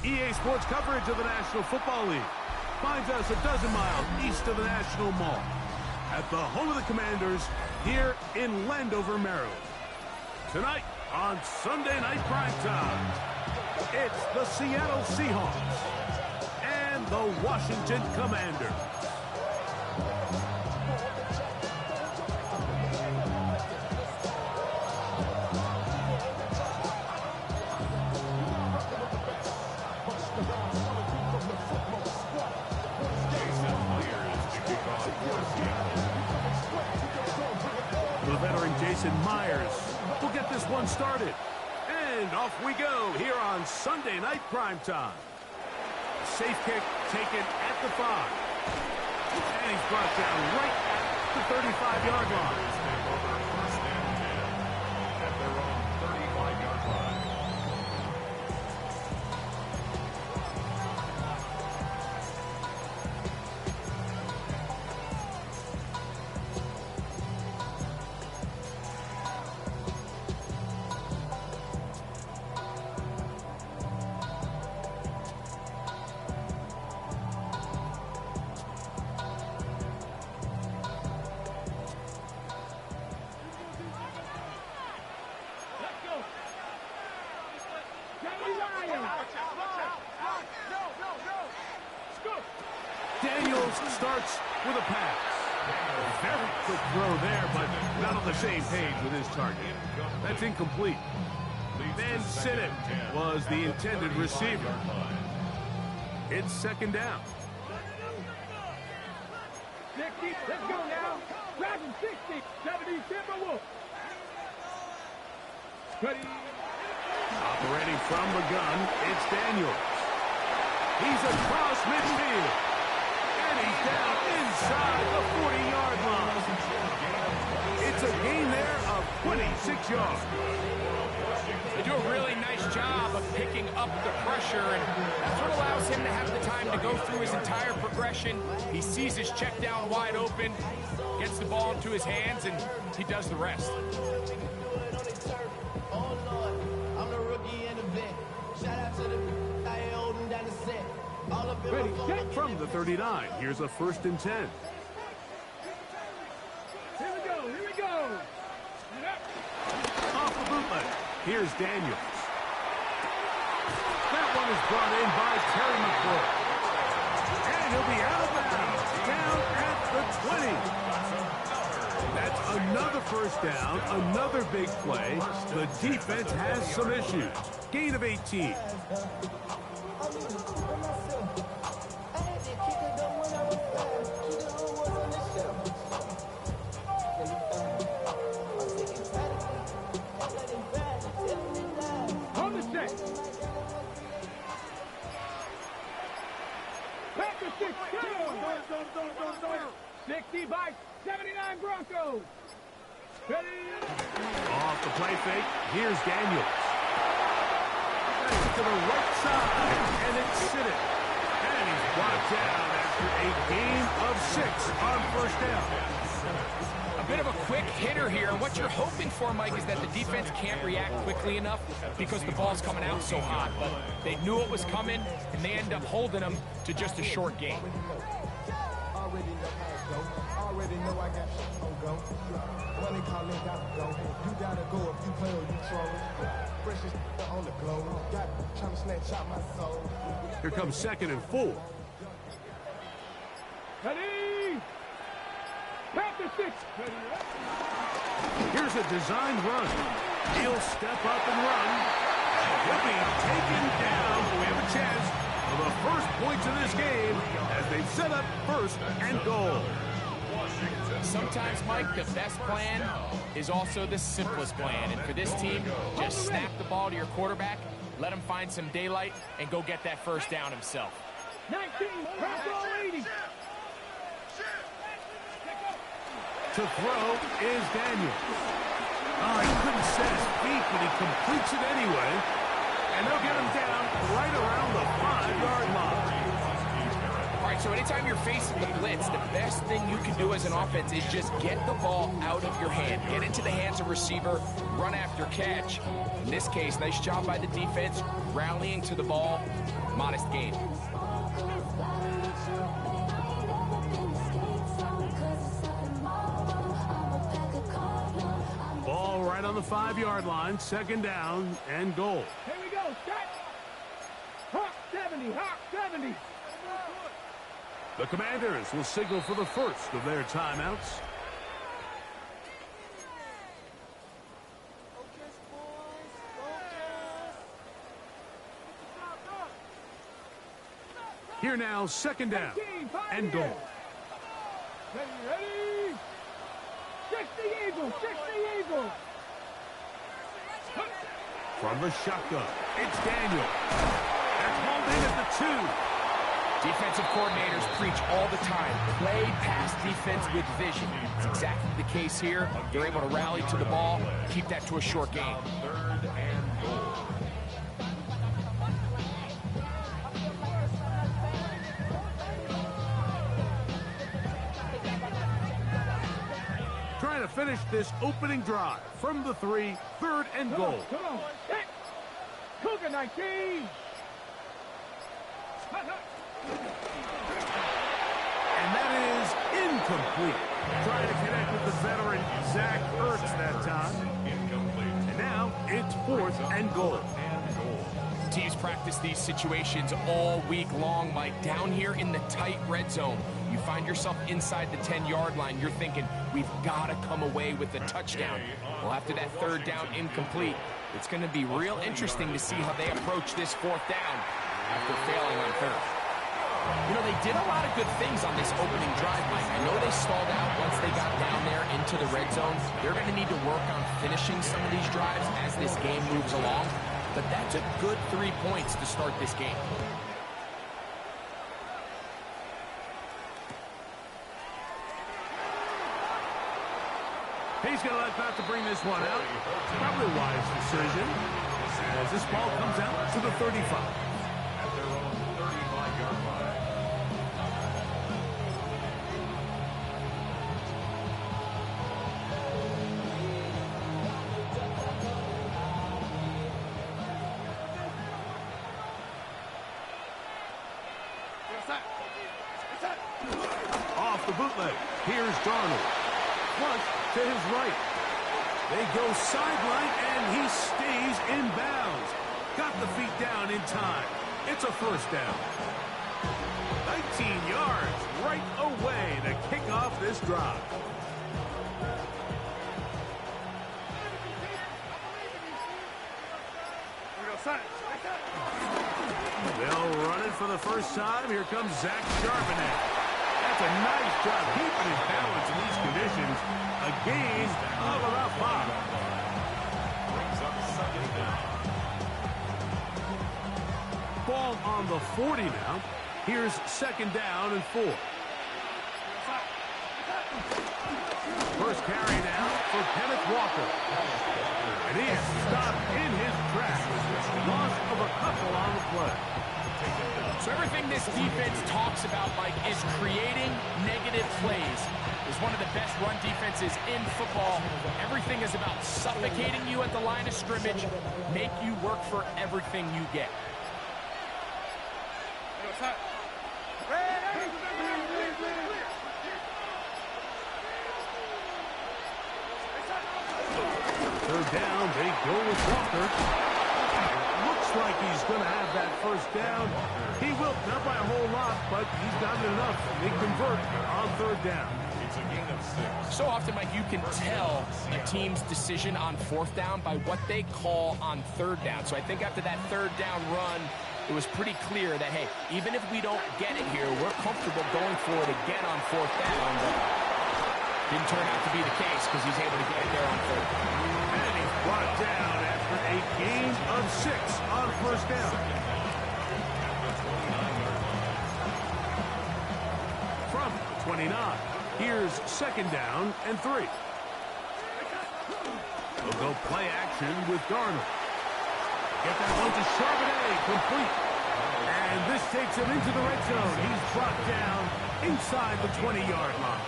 EA Sports coverage of the National Football League finds us a dozen miles east of the National Mall at the home of the Commanders here in Landover, Maryland. Tonight on Sunday Night Primetime, it's the Seattle Seahawks and the Washington Commanders. The veteran Jason Myers will get this one started. And off we go here on Sunday Night Primetime. Safe kick taken at the 5. And he's brought down right at the 35-yard line. At their own 35-yard line. Daniels starts with a pass. Very quick throw there, but not on the same page with his target. That's incomplete. Van Sinnen was the intended receiver. It's second down. 60, let's go now. Driving 60, 70, Timberwolves. Ready. Operating from the gun, it's Daniels. He's across midfield. And he's down inside the 40-yard line. It's a gain there of 26 yards. They do a really nice job of picking up the pressure, and that's what allows him to have the time to go through his entire progression. He sees his check down wide open, gets the ball into his hands, and he does the rest. Ready, set from the 39. Here's a 1st and 10. Here we go, here we go. Off the bootleg. Here's Daniels. That one is brought in by Terry McCoy. And he'll be out of bounds, down at the 20. That's another 1st down, another big play. The defense has some issues. Gain of 18. On the check. Back to 6. 60 by 79 Broncos. Ready. Off the play fake, here's Daniels. To the right side, and it's Sinnen. And he's brought down after a gain of 6 on 1st down. A bit of a quick hitter here. What you're hoping for, Mike, is that the defense can't react quickly enough because the ball's coming out so hot. But they knew it was coming, and they end up holding them to just a short gain. Already know I got on go. When they call it, gotta go. You gotta go if you play or you troll. Fresh is on the glow. Got trying to snatch out my soul. Here comes 2nd and 4. Ready. Back to 6. Ready. Here's a designed run. He'll step up and run. He'll be taken down. We have a chance for the first points of this game as they set up 1st and goal. Sometimes, Mike, the best plan is also the simplest plan. And for this team, just snap the ball to your quarterback, let him find some daylight, and go get that 1st down himself. 19, Bronco 80. To throw is Daniels. Oh, he couldn't set his feet, but he completes it anyway. And they'll get him down right around the 5-yard line. All right, So anytime you're facing the blitz, the best thing you can do as an offense is just get the ball out of your hand. Get into the hands of receiver, run after catch. In this case, nice job by the defense, rallying to the ball. Modest gain. Ball right on the 5-yard line, 2nd down and goal. Here we go, set. Hawk 70, Hawk 70. The Commanders will signal for the first of their timeouts. Here now, 2nd down and goal. Ready? 60 Eagles, 60 Eagles. From the shotgun, it's Daniel. That's hauled in at the 2. Defensive coordinators preach all the time, play pass defense with vision. It's exactly the case here. They're able to rally to the ball, keep that to a short game. 3rd and goal. Trying to finish this opening drive from the 3, 3rd and goal. Come on, set. Cougar 19. And that is incomplete. Trying to connect with the veteran Zach Ertz that time. And now it's 4th and goal. Teams practice these situations all week long, Mike. Down here in the tight red zone, you find yourself inside the 10-yard line. You're thinking, we've got to come away with a touchdown. Well, after that 3rd down incomplete, it's going to be real interesting to see how they approach this 4th down after failing on 3rd. You know, they did a lot of good things on this opening drive, Mike. I know they stalled out once they got down there into the red zone. They're going to need to work on finishing some of these drives as this game moves along. But that's a good 3 points to start this game. He's going to elect not to bring this one out. Probably a wise decision as this ball comes out to the 35. At their own 35-yard line. Off the bootleg. Here's Darnold. Front to his right. They go sideline, and he stays in bounds. Got the feet down in time. It's a 1st down. 19 yards right away to kick off this drive. They'll run it for the first time. Here comes Zach Charbonnet. That's a nice job keeping his balance in these conditions. A gain of about 5. Brings up 2nd down. Ball on the 40 now. Here's 2nd down and 4. First carry now for Kenneth Walker. And he is stopped in his tracks. Loss of a couple on the play. So everything this defense talks about, Mike, is creating negative plays. It's one of the best run defenses in football. Everything is about suffocating you at the line of scrimmage, make you work for everything you get. Third down, they go with Walker. Looks like he's going to have that 1st down. He will, not by a whole lot, but he's got it enough. They convert on 3rd down. It's a gain of 6. So often, Mike, you can tell a team's decision on 4th down by what they call on 3rd down. So I think after that 3rd down run, it was pretty clear that, hey, even if we don't get it here, we're comfortable going for it again on 4th down. But didn't turn out to be the case because he's able to get it there on 3rd. And he's brought down after a gain of 6 on 1st down. From the 29, here's 2nd down and 3. They'll go play action with Darnold. Get that one to Charbonnet, complete. And And this takes him into the red zone. He's brought down inside the 20-yard line.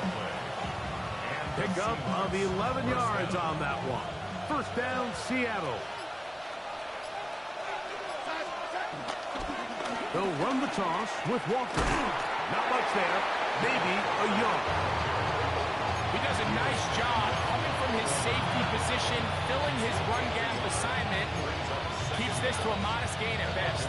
Pickup of 11 yards on that one. First down, Seattle. They'll run the toss with Walker. Not much there. Maybe a yard. He does a nice job coming from his safety position, filling his run gap assignment. Keeps this to a modest gain at best.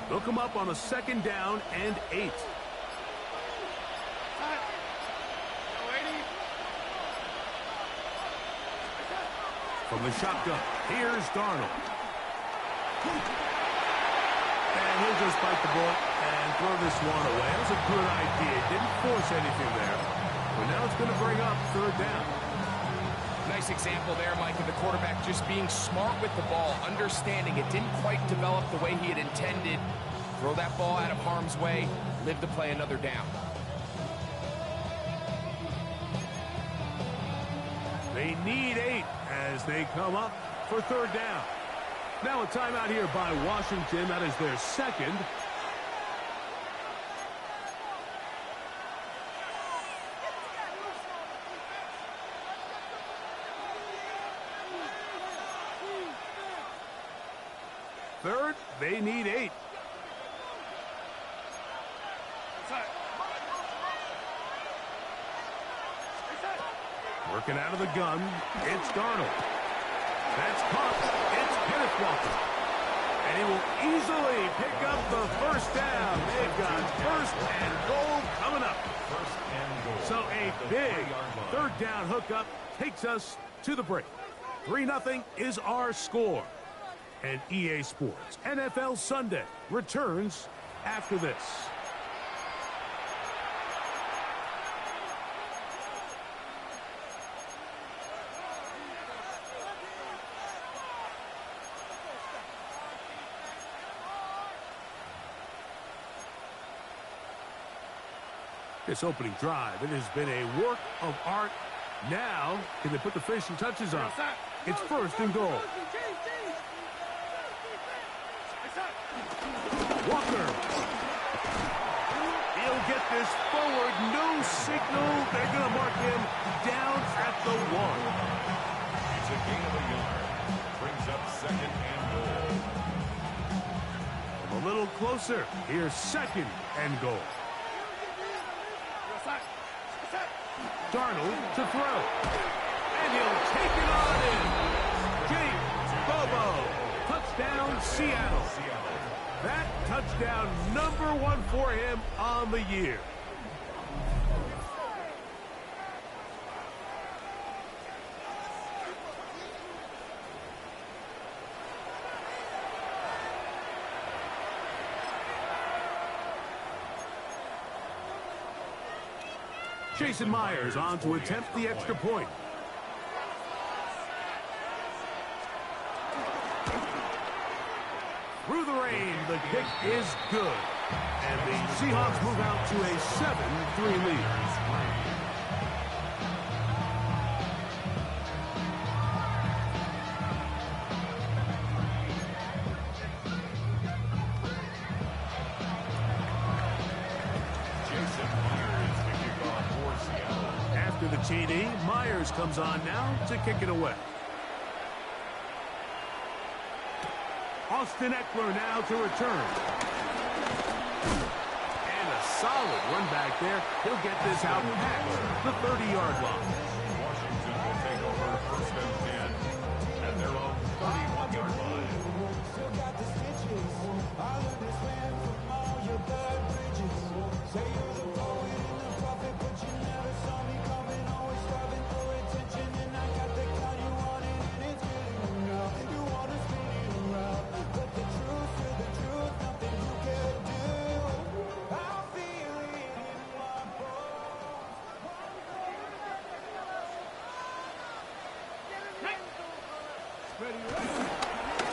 They'll come up on a second down and 8. From the shotgun, here's Darnold. And he'll just bite the bullet and throw this one away. That was a good idea. Didn't force anything there. But now it's going to bring up third down. Nice example there, Mike, of the quarterback just being smart with the ball, understanding it didn't quite develop the way he had intended. Throw that ball out of harm's way, live to play another down. They need 8 as they come up for third down. Now a timeout here by Washington. That is their second. Third, they need 8. Working out of the gun, it's Darnold. That's caught. It's Kenneth Walker. And he will easily pick up the first down. They've got first and goal coming up. So a big third down hookup takes us to the break. 3-0 is our score. And EA Sports NFL Sunday returns after this. This opening drive, it has been a work of art. Now, can they put the finishing touches on? It's first and goal. Walker. He'll get this forward. No signal. They're going to mark him down at the 1. It's a gain of a yard. Brings up second and goal. A little closer. Here's second and goal. Darnold to throw. And he'll take it on in. James Bobo. Touchdown, Seattle. That touchdown number 1 for him on the year. Jason Myers on to attempt the extra point. Through the rain, the kick is good. And the Seahawks move out to a 7-3 lead. After the TD, Myers comes on now to kick it away. Austin Eckler now to return. And a solid run back there. He'll get this out past the 30-yard line. Washington will take over first and 10 at their own 31-yard line. Still got the stitches. I learned this man from all your bad bridges. Say you're the poet and the prophet, but you never saw me coming. Always striving for attention, and I got the kind you wanted, and it's getting now. You want to spin it around, but the truth, nothing you can do. I feel it in my bones.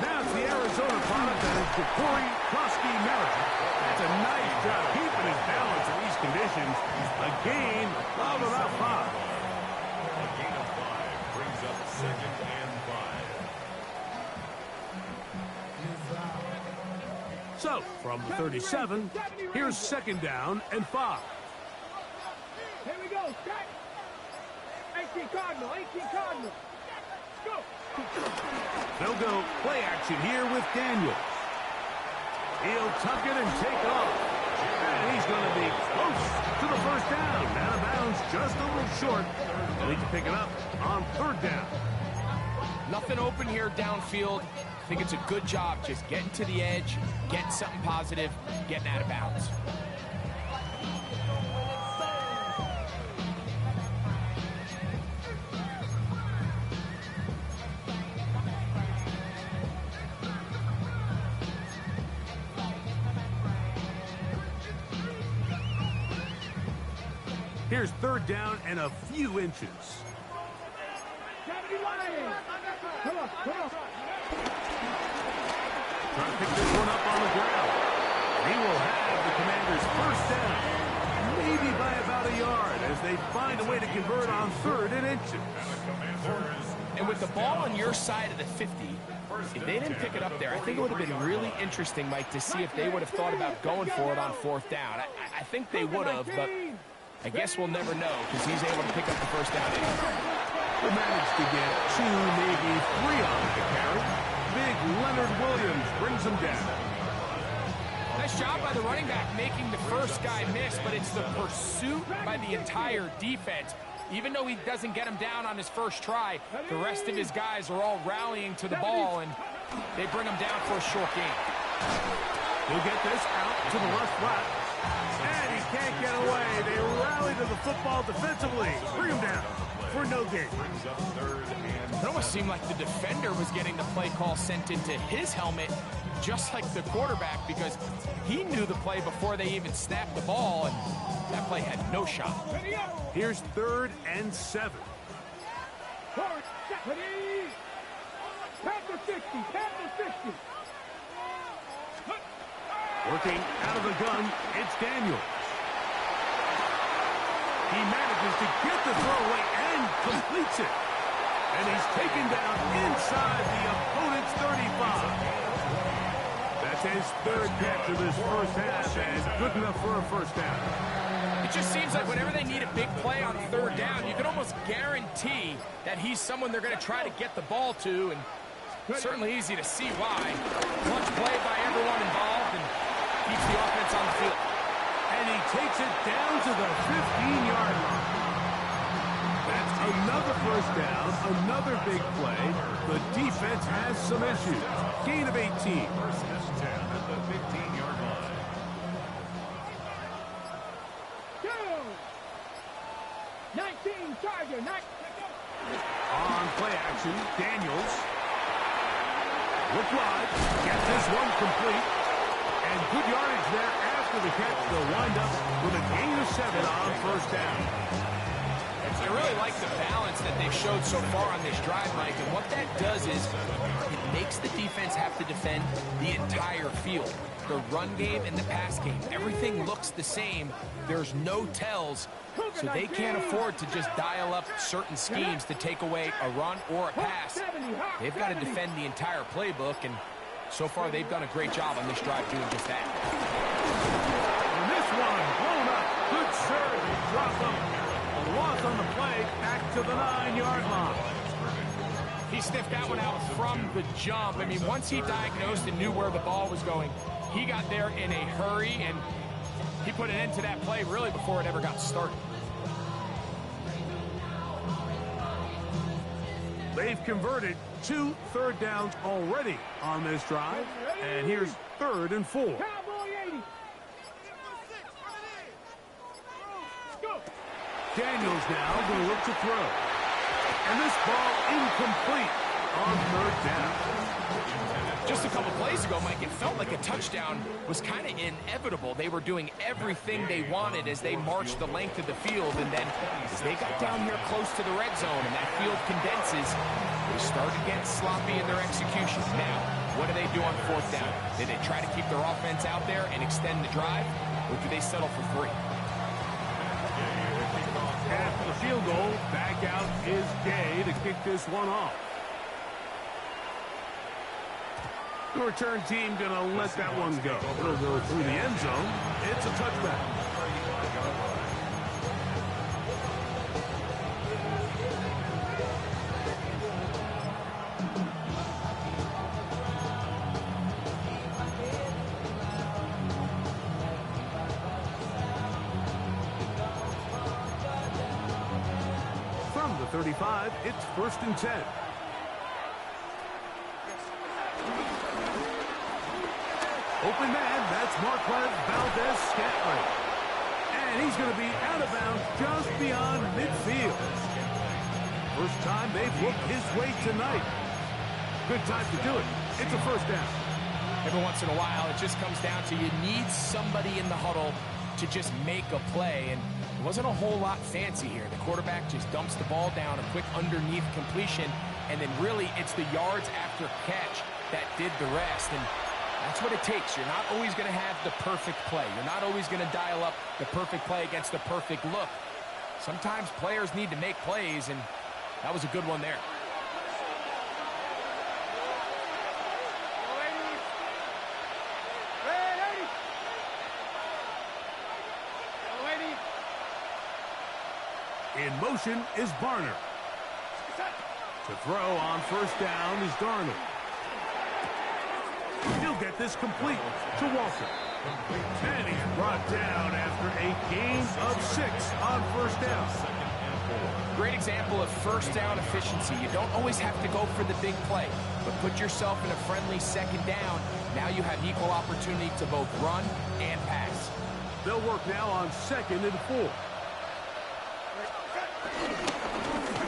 Now it's the Arizona product that is the Corey Krosky Marathon. That's a nice job keeping his balance in these conditions. A gain of about 5. A gain of 5 brings up second and 5. So, from the 37, here's 2nd down and 5. Here we go, set. 18 Cardinal, 18 Cardinal. Go. They'll go play action here with Daniels. He'll tuck it and take off. And he's going to be close to the 1st down. Out of bounds, just a little short. They'll need to pick it up on 3rd down. Nothing open here downfield. I think it's a good job just getting to the edge, getting something positive, getting out of bounds. Here's 3rd down and a few inches. 70 Lions. Come on, come on. Trying to pick this one up on the ground. He will have the Commanders' 1st down. Maybe by about a yard as they find a way to convert on 3rd and inches. And with the ball on your side of the 50, if they didn't pick it up there, I think it would have been really interesting, Mike, to see if they would have thought about going for it on 4th down. I think they would have, but I guess we'll never know because he's able to pick up the 1st down. They managed to get 2, maybe 3 on the carry. Big Leonard Williams brings him down. Nice job by the running back making the first guy miss, but it's the pursuit by the entire defense. Even though he doesn't get him down on his first try, the rest of his guys are all rallying to the ball, and they bring him down for a short gain. He'll get this out to the left flat. And he can't get away. They rally to the football defensively. Bring him down for no gain. It almost seemed like the defender was getting the play call sent into his helmet, just like the quarterback, because he knew the play before they even snapped the ball, and that play had no shot. Here's 3rd and 7. Panther 60, Panther 60. Working out of the gun, it's Daniels. He manages to get the throwaway and completes it. And he's taken down inside the opponent's 35. That's his 3rd catch of his 1st half, and good enough for a 1st down. It just seems like whenever they need a big play on 3rd down, you can almost guarantee that he's someone they're going to try to get the ball to, and certainly easy to see why. Clutch play by everyone involved, and keeps the offense on the field. And he takes it down to the 15-yard line. That's another 1st down, another big play. The defense has some issues. Gain of 18. 1st and 10 at the 15-yard line. Go. 19 Tiger, 19. On play action, Daniels. Look wide. Gets this one complete. And good yardage there after the catch. They'll wind up with a gain of 7 on 1st down. I really like the balance that they've showed so far on this drive, Mike. And what that does is it makes the defense have to defend the entire field. The run game and the pass game, everything looks the same. There's no tells, so they can't afford to just dial up certain schemes to take away a run or a pass. They've got to defend the entire playbook, and so far they've done a great job on this drive doing just that. And this one blown up. Good serve. He dropped him. A loss on the play back to the 9-yard line. He sniffed that one out from the jump. I mean, once he diagnosed and knew where the ball was going, he got there in a hurry, and he put an end to that play really before it ever got started. They've converted 2 3rd downs already on this drive. And here's 3rd and 4. Cowboy 80. Go. Daniels now going to look to throw. And this ball incomplete on 3rd down. Just a couple plays ago, Mike, it felt like a touchdown was kind of inevitable. They were doing everything they wanted as they marched the length of the field, and then as they got down here close to the red zone and that field condenses, they started getting sloppy in their execution. Now, what do they do on 4th down? Do they try to keep their offense out there and extend the drive, or do they settle for 3? After the field goal, back out is Gay to kick this one off. The return team going to let that one go. It'll go through the end zone. It's a touchback. From the 35, it's 1st and 10. Open man, that's Marquez Valdez-Scantling. And he's going to be out of bounds just beyond midfield. First time they've looked his way tonight. Good time to do it. It's a 1st down. Every once in a while, it just comes down to you need somebody in the huddle to just make a play. And it wasn't a whole lot fancy here. The quarterback just dumps the ball down, a quick underneath completion, and then really it's the yards after catch that did the rest. And that's what it takes. You're not always going to have the perfect play. You're not always going to dial up the perfect play against the perfect look. Sometimes players need to make plays, and that was a good one there. In motion is Barner. To throw on 1st down is Darnold. He'll get this complete to Walker. And he's brought down after a gain of 6 on 1st down. Great example of 1st down efficiency. You don't always have to go for the big play, but put yourself in a friendly 2nd down. Now you have equal opportunity to both run and pass. They'll work now on 2nd and 4.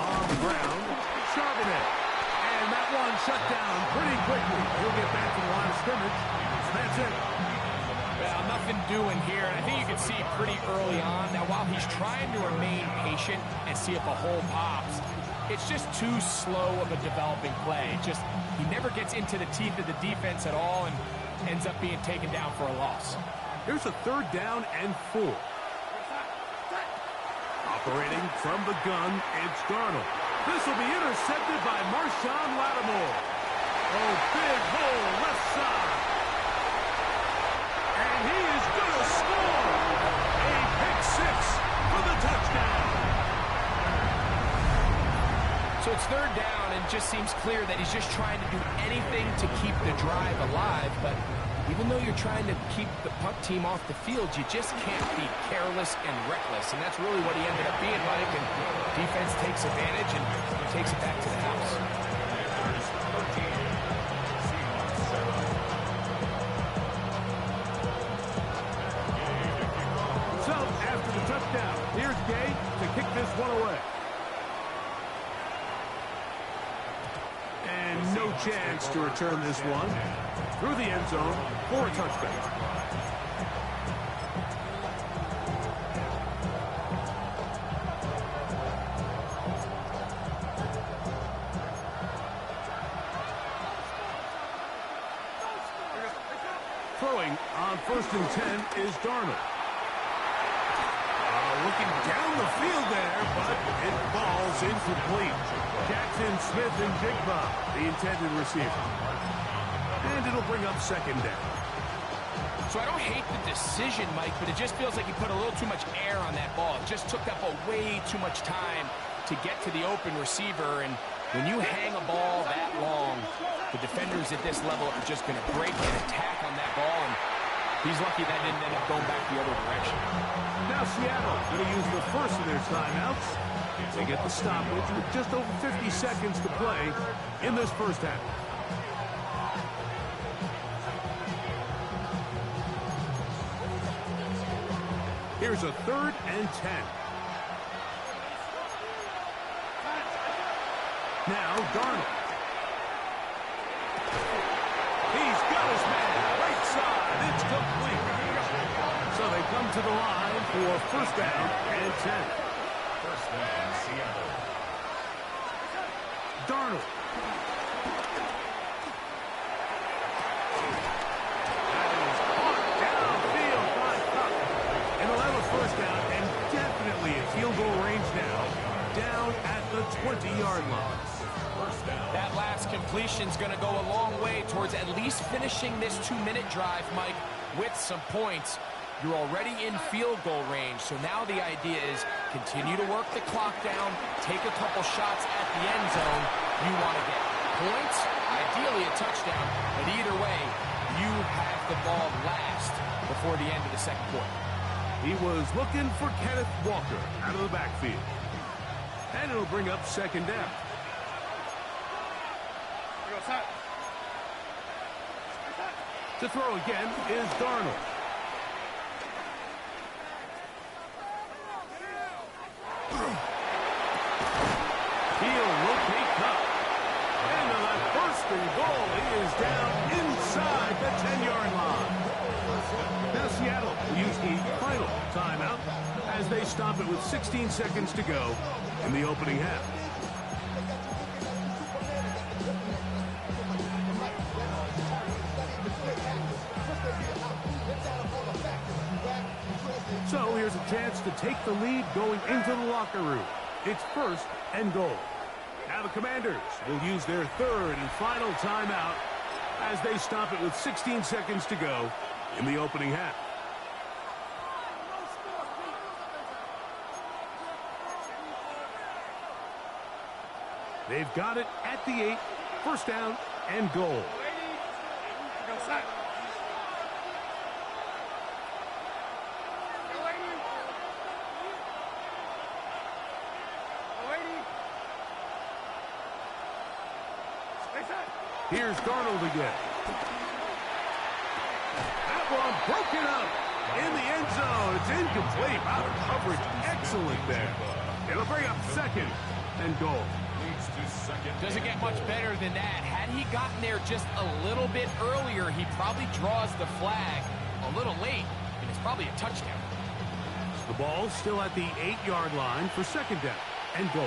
On the ground, Charbonnet. And that one shut down pretty quickly. He'll get back to the line of scrimmage. That's it. Well, nothing doing here. And I think you can see pretty early on. Now, while he's trying to remain patient and see if a hole pops, it's just too slow of a developing play. He never gets into the teeth of the defense at all and ends up being taken down for a loss. Here's a 3rd down and 4. Operating from the gun, it's Darnold. This will be intercepted by Marshawn Lattimore. Oh, big hole left side. And he is going to score. A pick 6 for the touchdown. So it's 3rd down, and it just seems clear that he's just trying to do anything to keep the drive alive. But even though you're trying to keep the punt team off the field, you just can't be careless and reckless. And that's really what he ended up being, Mike. And defense takes advantage and takes it back to the house. So, after the touchdown, here's Gay to kick this one away. And no chance to return this one through the end zone for a touchback. Throwing on 1st and 10 is Darnold. Looking down the field there, but it falls incomplete. Jackson Smith and Jigba, the intended receiver. And it'll bring up 2nd down. So I don't hate the decision, Mike, but it just feels like he put a little too much air on that ball. It just took up way too much time to get to the open receiver. And when you hang a ball that long, the defenders at this level are just going to break and attack on that ball. And he's lucky that didn't end up going back the other direction. Now Seattle going to use the first of their timeouts. They get the stoppage with just over 50 seconds to play in this 1st half. Here's a 3rd and 10. Now Darnold. He's got his man right side. It's complete. So they come to the line for 1st down and 10. 1st down, Seattle. Darnold. That is caught downfield by Cup. And they'll have a 1st down and definitely a field goal range now down at the 20-yard line. That last completion possession's going to go a long way towards at least finishing this 2-minute drive, Mike, with some points. You're already in field goal range, so now the idea is continue to work the clock down, take a couple shots at the end zone. You want to get points, ideally a touchdown, but either way, you have the ball last before the end of the second quarter. He was looking for Kenneth Walker out of the backfield. And it'll bring up second down. To throw again is Darnold. He'll rotate Cup. And on that first and goal, he is down inside the 10-yard line. Now Seattle will use the final timeout as they stop it with 16 seconds to go in the opening half. So here's a chance to take the lead going into the locker room. It's first and goal. Now the Commanders will use their third and final timeout as they stop it with 16 seconds to go in the opening half. They've got it at the 8, first down and goal. Here's Darnold again. That one broken up in the end zone. It's incomplete. Out of coverage. Excellent there. It'll bring up second and goal. Doesn't get much better than that. Had he gotten there just a little bit earlier, he probably draws the flag a little late, and it's probably a touchdown. The ball's still at the 8-yard line for second down and goal.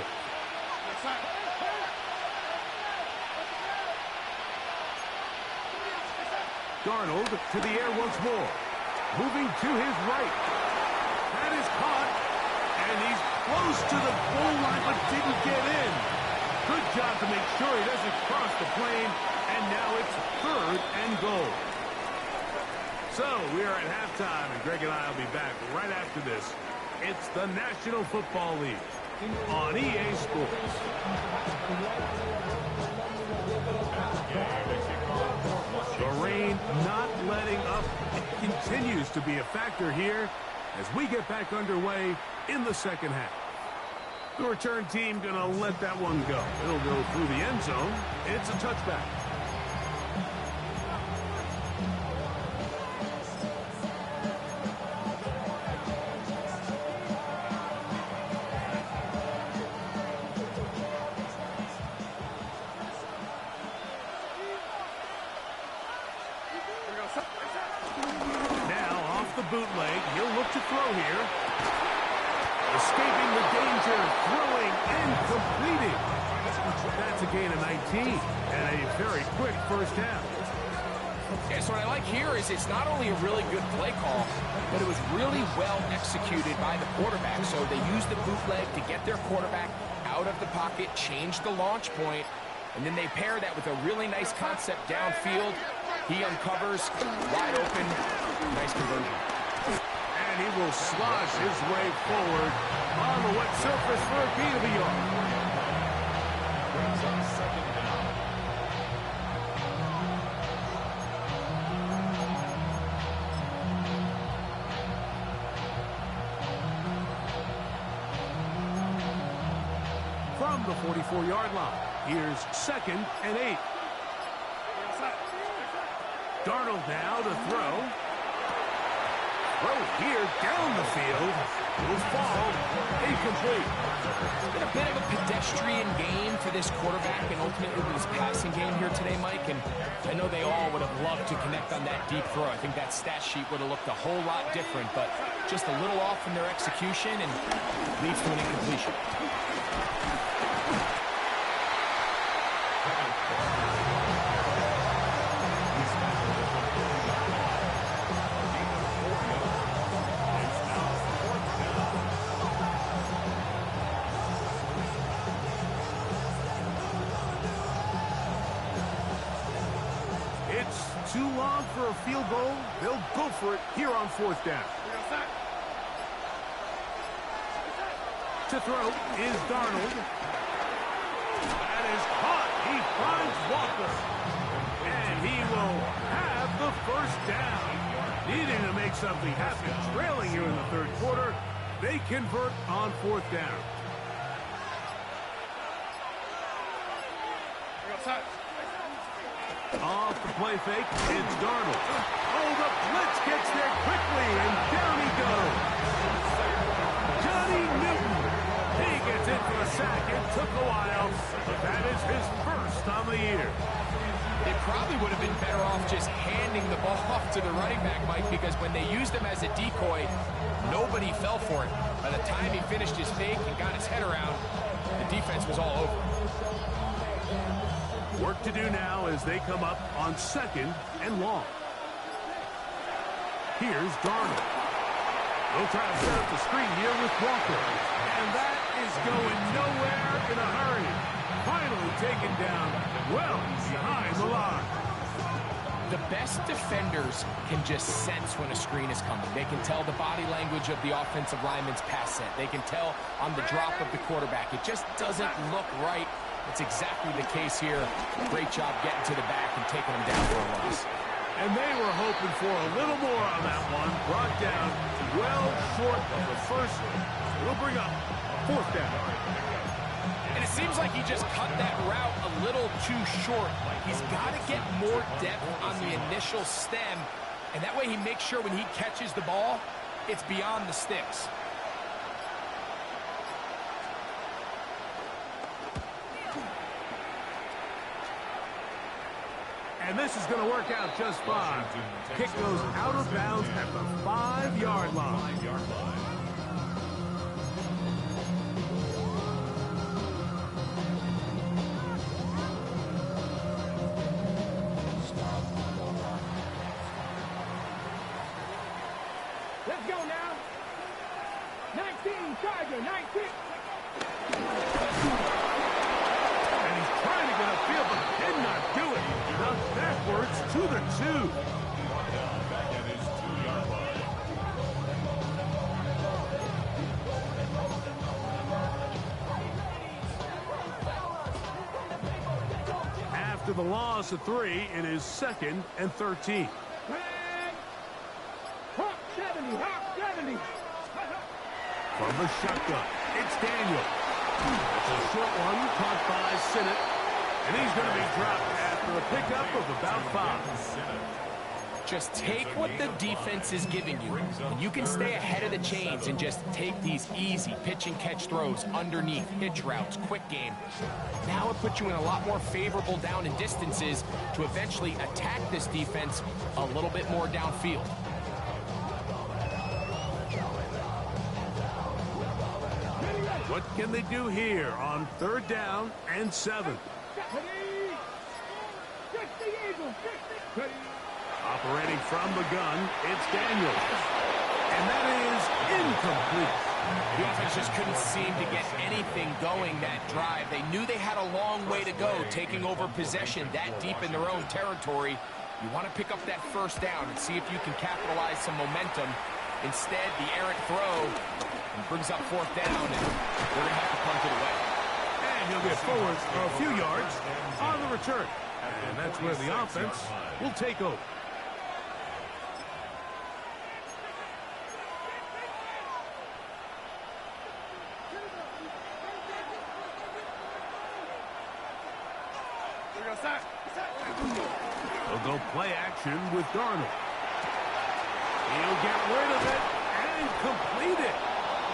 Darnold to the air once more. Moving to his right. That is caught. And he's close to the goal line but didn't get in. Good job to make sure he doesn't cross the plane. And now it's third and goal. So we are at halftime, and Greg and I will be back right after this. It's the National Football League on EA Sports. The rain not letting up. It continues to be a factor here as we get back underway in the second half. The return team going to let that one go. It'll go through the end zone. It's a touchback. Bootleg, he'll look to throw here. Escaping the danger, throwing and completing. That's a gain of 19 and a very quick first down. Yeah, so what I like here is it's not only a really good play call, but it was really well executed by the quarterback. So they used the bootleg to get their quarterback out of the pocket, change the launch point, and then they pair that with a really nice concept downfield. He uncovers, wide open, nice conversion. And he will slosh his way forward on the wet surface for a gain of a yard. Brings up second down. From the 44-yard line, here's second and 8. Darnold now to throw. Throw here down the field. Will fall incomplete. It's been a bit of a pedestrian game for this quarterback and ultimately his passing game here today, Mike. And I know they all would have loved to connect on that deep throw. I think that stat sheet would have looked a whole lot different, but just a little off in their execution and leads to an incompletion. too long for a field goal. They'll go for it here on fourth down. To throw is Darnold. That is caught. He finds Walker. And he will have the first down. Needing to make something happen. Trailing here in the third quarter. They convert on fourth down. Off the play fake, it's Darnold. Oh, the blitz gets there quickly, and down he goes. Johnny Newton. He gets in for a sack. It took a while, but that is his first on the year. It probably would have been better off just handing the ball off to the running back, Mike, because when they used him as a decoy, nobody fell for it. By the time he finished his fake and got his head around, the defense was all over. Work to do now as they come up on second and long. Here's Darnold. They'll try to set up the screen here with Walker. And that is going nowhere in a hurry. Finally taken down well behind the line. The best defenders can just sense when a screen is coming. They can tell the body language of the offensive lineman's pass set. They can tell on the drop of the quarterback. It just doesn't look right. It's exactly the case here. Great job getting to the back and taking him down for a loss. And they were hoping for a little more on that one. Brought down well short of the first. It'll bring up fourth down. And it seems like he just cut that route a little too short. He's got to get more depth on the initial stem, and that way he makes sure when he catches the ball, it's beyond the sticks. And this is going to work out just fine. Kick goes out of bounds at the 5-yard line. Let's go now. 19, Charger, 19. And he's trying to get upfield, but did not do it. Knocked backwards to the 2. Back at his 2-yard line. After the loss of 3, it is 2nd and 13. Hawk 70, Hawk 70. From the shotgun, it's Daniel. It's a short one caught by Sinnott. And he's going to be dropped after a pickup of about 5. Just take what the defense is giving you. And you can stay ahead of the chains and just take these easy pitch and catch throws underneath, hitch routes, quick game. Now it puts you in a lot more favorable down and distances to eventually attack this defense a little bit more downfield. What can they do here on 3rd down and 7? Operating from the gun, it's Daniels. And that is incomplete. The offense just couldn't seem to get anything going that drive. They knew they had a long way to go, taking over possession that deep in their own territory. You want to pick up that first down and see if you can capitalize some momentum. Instead, the errant throw brings up 4th down, and they're going to have to punt it away. And he'll get forward for a few yards on the return. And that's where the offense will take over. They'll go play action with Darnold. He'll get rid of it and complete it.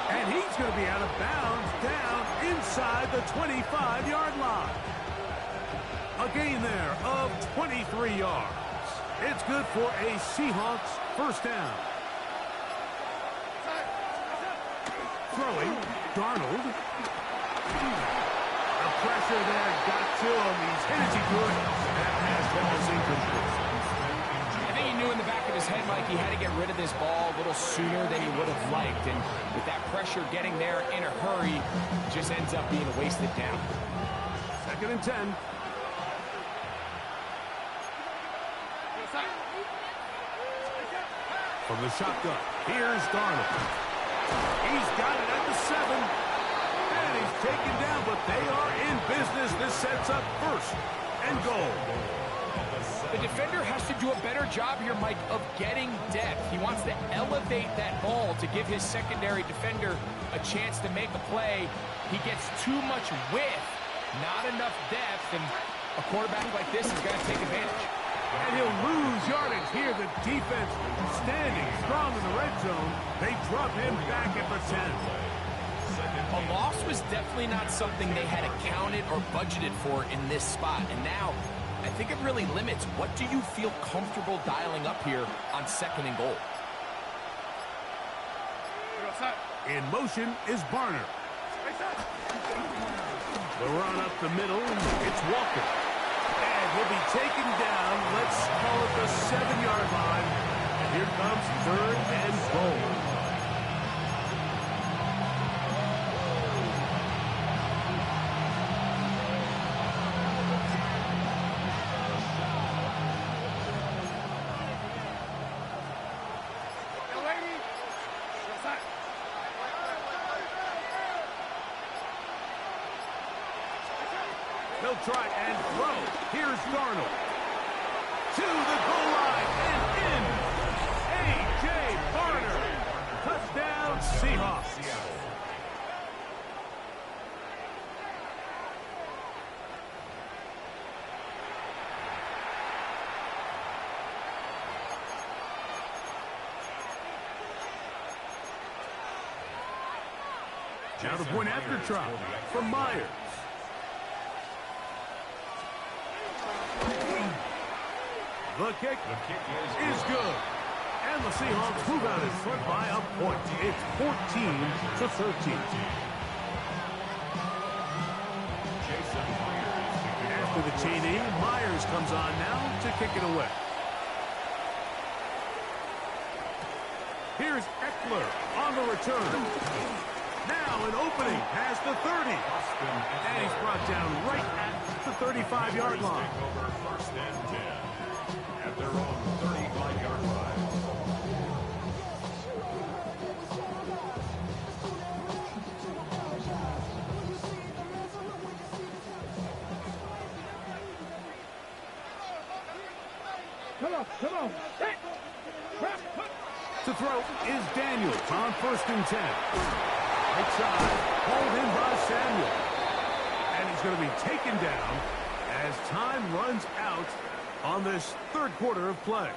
And he's going to be out of bounds down inside the 25-yard line. A gain there of 23 yards. It's good for a Seahawks first down. Throwing, Darnold. The pressure there got to him. He's hit as he could. That pass ball is incomplete. I think he knew in the back of his head, Mike, he had to get rid of this ball a little sooner than he would have liked. And with that pressure getting there in a hurry, it just ends up being a wasted down. 2nd and 10. From the shotgun, here's Darnold. He's got it at the 7. And he's taken down, but they are in business. This sets up first and goal. The defender has to do a better job here, Mike, of getting depth. He wants to elevate that ball to give his secondary defender a chance to make a play. He gets too much width, not enough depth, and a quarterback like this is going to take advantage. And he'll lose yardage here. The defense standing strong in the red zone. They drop him back at the 10. A loss was definitely not something they had accounted or budgeted for in this spot. And now, I think it really limits what do you feel comfortable dialing up here on 2nd and goal. In motion is Barner. The run up the middle. It's Walker. And he'll be taken down. Let's call it the 7-yard line. And here comes 3rd and goal. He'll try and throw. Here's Darnold. To the goal line and in. A.J. Barner. Touchdown, Seahawks. Now the point after try from Myers. The kick is good. And the Seahawks move out in front by a point. It's 14-13. After the chain Myers comes on now to kick it away. Here's Eckler on the return. Now an opening past the 30. And he's brought down right at the 35-yard line. First and 10 at their own 35-yard line. Come on. To throw is Daniels on 1st and 10. Right side, pulled in by Samuel. And he's going to be taken down as time runs out on this 3rd quarter of play.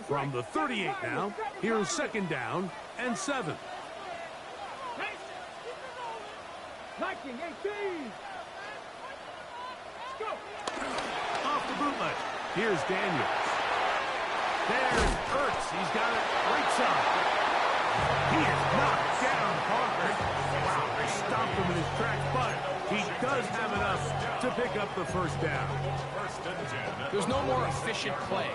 From the 38 now, here's 2nd down and 7. Off the bootleg. Here's Daniels. There's Ertz. He's got it right side. He is knocked down hard. Wow, they stopped him in his tracks, but he does have enough to pick up the 1st down. There's no more efficient play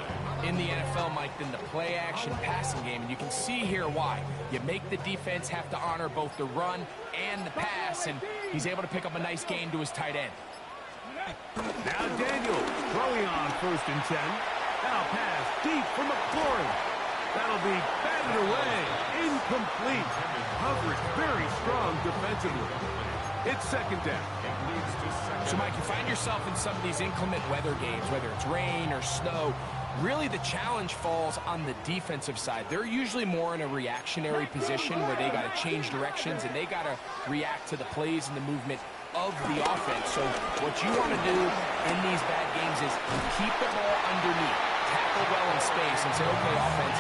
in the NFL, Mike, than the play-action passing game, and you can see here why. You make the defense have to honor both the run and the pass, and he's able to pick up a nice gain to his tight end. Now Daniels throwing on 1st and 10. Now pass deep for McLaurin. That'll be batted away. Incomplete. Coverage very strong defensively. It's 2nd down. So, Mike, you find yourself in some of these inclement weather games, whether it's rain or snow. Really, the challenge falls on the defensive side. They're usually more in a reactionary position where they got to change directions and they got to react to the plays and the movement of the offense. So what you want to do in these bad games is keep the ball underneath, tackle well in space, and say, okay, offense,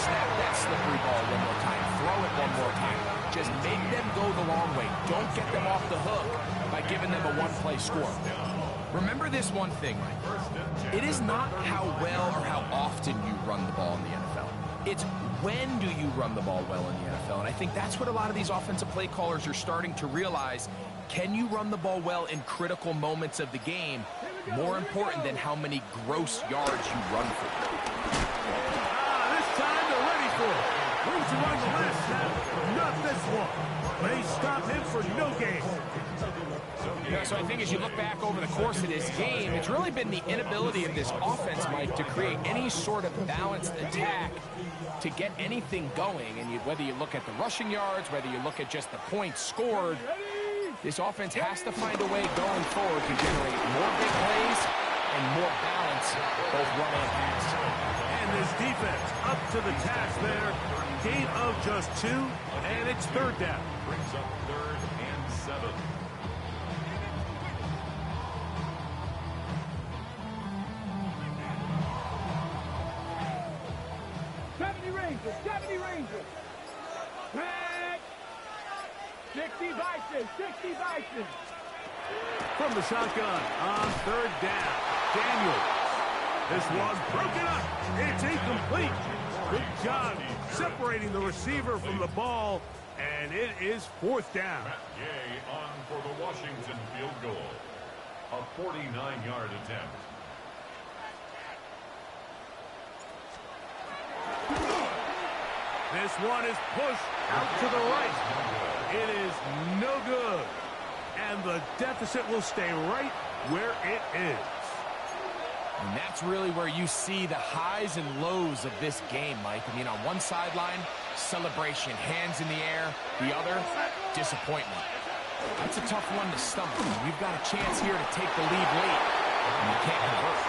snap that slippery ball one more time, throw it one more time. Just make them go the long way. Don't get them off the hook by giving them a one-play score. Remember this one thing, Mike. It is not how well or how often you run the ball in the NFL. It's when do you run the ball well in the NFL? And I think that's what a lot of these offensive play callers are starting to realize. Can you run the ball well in critical moments of the game? More important than how many gross yards you run for. This time they're ready for it. Wins to run the last snap, not this one. They stop him for no gain. Yeah, so I think as you look back over the course of this game, it's really been the inability of this offense, Mike, to create any sort of balanced attack to get anything going. And whether you look at the rushing yards, whether you look at just the points scored, this offense has to find a way going forward to generate more big plays and more balance, both run and pass. And this defense up to the task there. Gain of just 2, and it's third down. Brings up 3rd and 7. Rangers. Back. 60 Vikings. From the shotgun on third down. Daniels. This one's broken up. It's incomplete. Good job separating the receiver from the ball, and it is 4th down. Matt Gay on for the Washington field goal. A 49-yard attempt. This one is pushed out to the right. It is no good. And the deficit will stay right where it is. And that's really where you see the highs and lows of this game, Mike. I mean, on one sideline, celebration, hands in the air. The other, disappointment. That's a tough one to stomach. You've got a chance here to take the lead late, and you can't convert.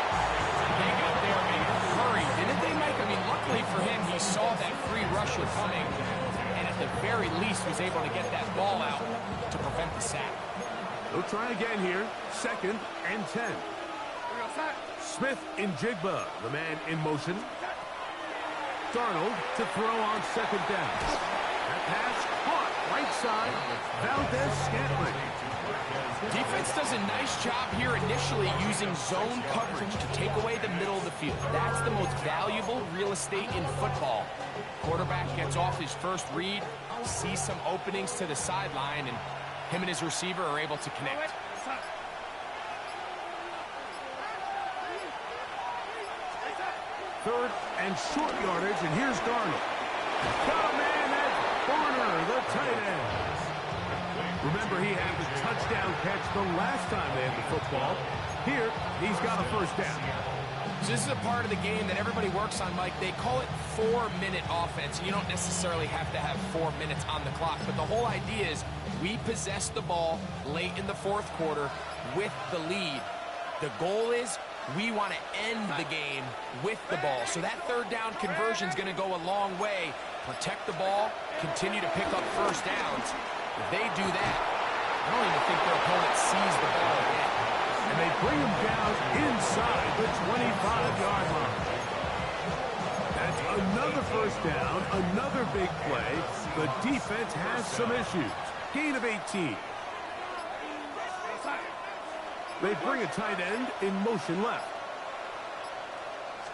They got there in a hurry, didn't they, Mike? I mean, luckily for him, he saw that free rusher coming, and at the very least was able to get that ball out to prevent the sack. They'll try again here. 2nd and 10. Smith in Jigba, the man in motion. Darnold to throw on 2nd down. That pass caught right side. Valdez-Scantling. Defense does a nice job here initially using zone coverage to take away the middle of the field. That's the most valuable real estate in football. Quarterback gets off his first read, sees some openings to the sideline, and him and his receiver are able to connect. Third and short yardage, and here's Darnold. Got a man at Barner, the tight end. Remember, he had the touchdown catch the last time they had the football. Here, he's got a 1st down. So this is a part of the game that everybody works on, Mike. They call it 4-minute offense. You don't necessarily have to have 4 minutes on the clock, but the whole idea is we possess the ball late in the 4th quarter with the lead. The goal is we want to end the game with the ball. So that 3rd down conversion is going to go a long way. Protect the ball, continue to pick up 1st downs. If they do that, I don't even think their opponent sees the ball again. And they bring him down inside the 25-yard line. That's another 1st down, another big play. The defense has some issues. Gain of 18. They bring a tight end in motion left.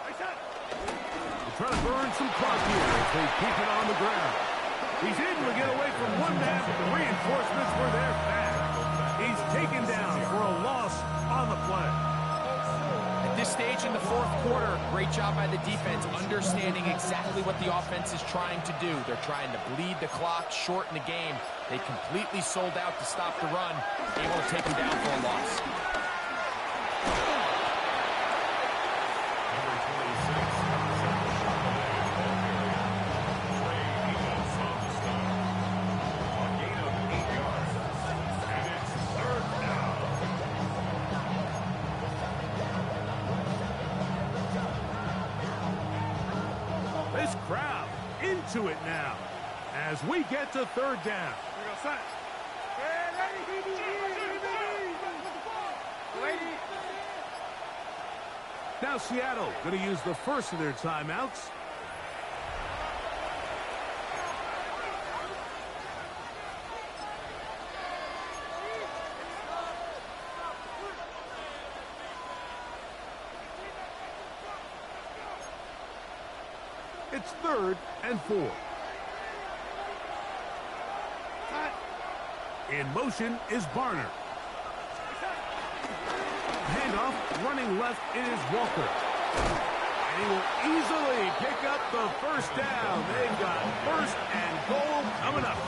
They're trying to burn some clock here as they keep it on the ground. He's able to get away from one man, but the reinforcements were there fast. He's taken down for a loss on the play. At this stage in the 4th quarter, great job by the defense, understanding exactly what the offense is trying to do. They're trying to bleed the clock, shorten the game. They completely sold out to stop the run, able to take him down for a loss. This crowd into it now as we get to 3rd down. Now Seattle going to use the first of their timeouts. It's 3rd and 4. In motion is Barner. Handoff, running left, it is Walker. And he will easily pick up the first down. They've got 1st and goal coming up.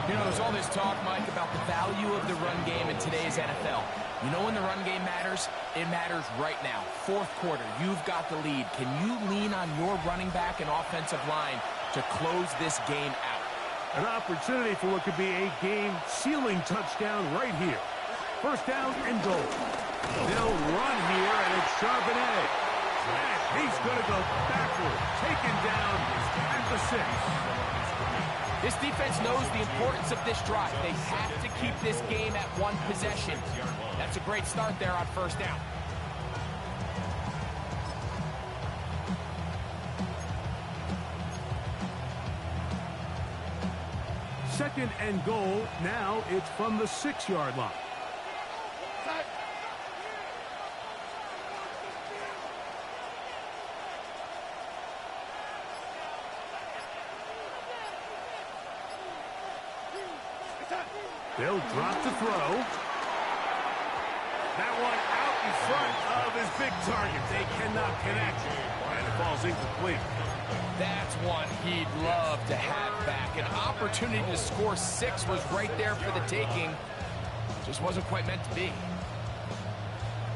You know, there's all this talk, Mike, about the value of the run game in today's NFL. You know when the run game matters? It matters right now. 4th quarter, you've got the lead. Can you lean on your running back and offensive line to close this game out? An opportunity for what could be a game-sealing touchdown right here. 1st down and goal. They'll run here, and it's Charbonnet. And he's going to go backward, taken down at the 6. This defense knows the importance of this drive. They have to keep this game at 1 possession. That's a great start there on 1st down. Second and goal. Now it's from the 6-yard line. They'll drop to throw. That one out in front of his big target. They cannot connect. And it falls incomplete. That's one he'd love to have back. An opportunity to score 6 was right there for the taking. Just wasn't quite meant to be.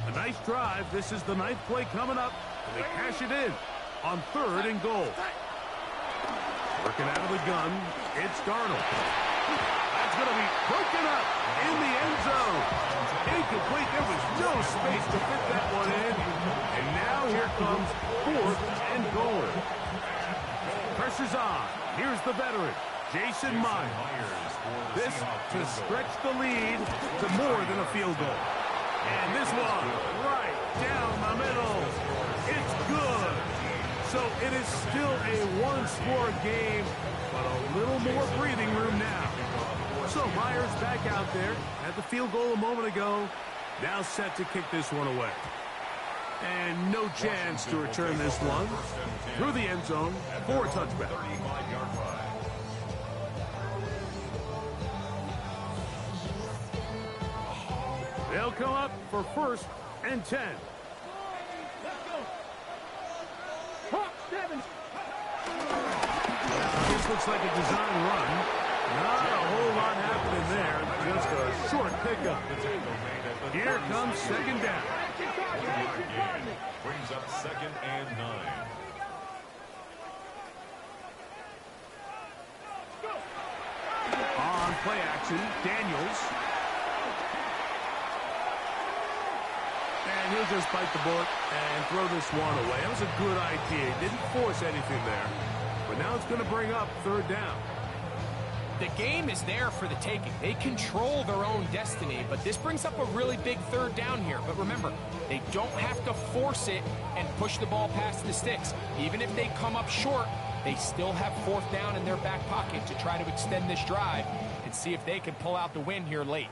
A nice drive. This is the 9th play coming up. And they cash it in on 3rd and goal. Working out of the gun, it's Darnold. That's going to be broken up in the end zone. Incomplete. There was no space to fit that one in. And now here comes 4th and goal. Pressure's on. Here's the veteran, Jason Myers. This to stretch the lead to more than a field goal. And this one right down the middle. It's good. So it is still a 1-score game, but a little more breathing room now. So Myers back out there. Had the field goal a moment ago. Now set to kick this one away. And no chance to return this one through the end zone for a touchback. They'll come up for 1st and 10. This looks like a design run. Not a whole lot happening there. Just a short pickup. Here comes 2nd down. Brings up 2nd and 9. On play action, Daniels. And he'll just bite the bullet and throw this one away. That was a good idea. He didn't force anything there. But now it's going to bring up 3rd down. The game is there for the taking. They control their own destiny, but this brings up a really big 3rd down here. But remember, they don't have to force it and push the ball past the sticks. Even if they come up short, they still have 4th down in their back pocket to try to extend this drive and see if they can pull out the win here late.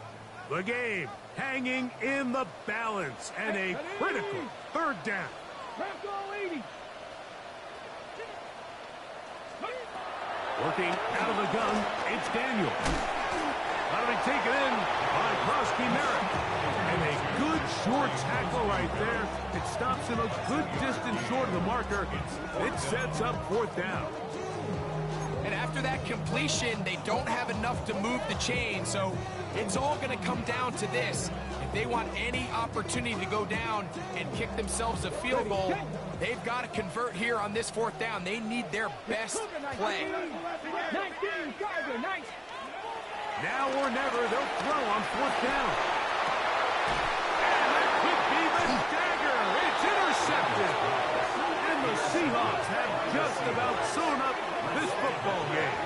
The game hanging in the balance and a critical 3rd down. Working out of the gun, it's Daniel. That'll be taken in by Krosky Merritt. And a good short tackle right there. It stops him a good distance short of the marker. It sets up 4th down. And after that completion, they don't have enough to move the chain, so it's all going to come down to this. If they want any opportunity to go down and kick themselves a field goal, they've got to convert here on this 4th down. They need their best play. Now or never, they'll throw on 4th down. And that could be the dagger. It's intercepted. And the Seahawks have just about sewn up this football game.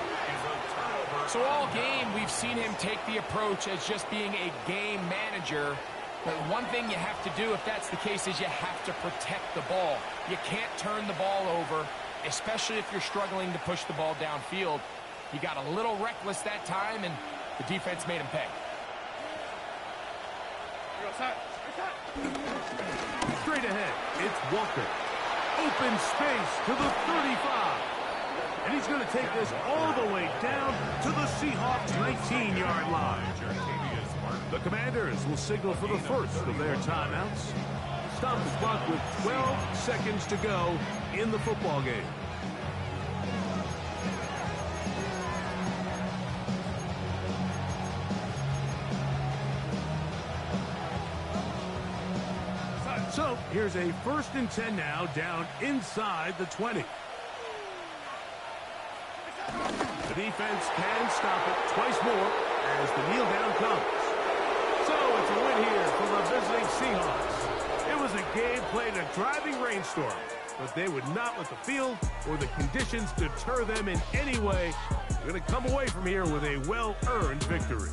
So all game, we've seen him take the approach as just being a game manager. But one thing you have to do if that's the case is you have to protect the ball. You can't turn the ball over, especially if you're struggling to push the ball downfield. He got a little reckless that time, and the defense made him pay. Straight ahead, it's Walker. Open space to the 35. And he's going to take this all the way down to the Seahawks' 19-yard line. The Commanders will signal for the first of their timeouts. Stop the clock with 12 seconds to go in the football game. So here's a 1st and 10 now, down inside the 20. The defense can stop it twice more as the kneel down comes. So it's a win here for the visiting Seahawks. It was a game played in a driving rainstorm, but they would not let the field or the conditions deter them in any way. They're going to come away from here with a well-earned victory.